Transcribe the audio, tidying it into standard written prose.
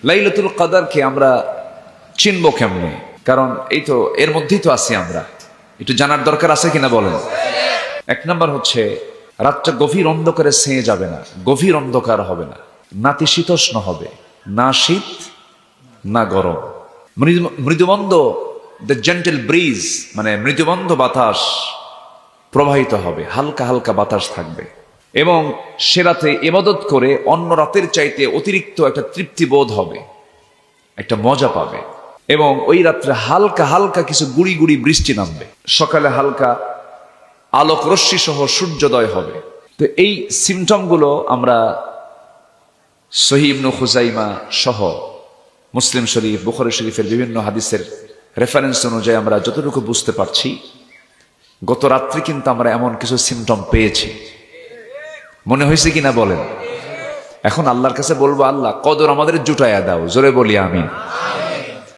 লাইলাতুল কদরকে আমরা চিনব কেমনে? কারণ এই তো এর মধ্যেই তো আছি আমরা, একটু জানার দরকার আছে কিনা বলেন। এক নম্বর হচ্ছে, রাতটা গভীর অন্ধকারে ছেয়ে যাবে না, গভীর অন্ধকার হবে না, নাতিশীতোষ্ণ হবে, না শীত না গরম, মৃদুমন্দ, দ্য জেন্টেল ব্রিজ, মানে মৃদুমন্দ বাতাস প্রবাহিত হবে, হালকা হালকা বাতাস থাকবে। এবং সে রাতে ইবাদত করে অন্য রাতের চাইতে অতিরিক্ত একটা তৃপ্তি বোধ হবে, একটা মজা পাবে। এবং ওই রাত্রে হালকা হালকা কিছু গুড়ি গুড়ি বৃষ্টি নামবে, সকালে হালকা আলোক রশ্মি সহ সূর্যোদয় হবে। তো এই সিমটমগুলো আমরা সহিহ ইবনে খুজাইমা সহ মুসলিম শরীফ, বুখারী শরীফের বিভিন্ন হাদিসের রেফারেন্স অনুযায়ী আমরা যতটুকু বুঝতে পারছি, গত রাত্রে কিন্তু আমরা এমন কিছু সিমটম পেয়েছি। মনে হয়েছে কিনা বলেন। এখন আল্লাহর কাছে বলবো, আল্লাহ কদর আমাদের জুটাইয়া দাও, জোরে বলি আমিন।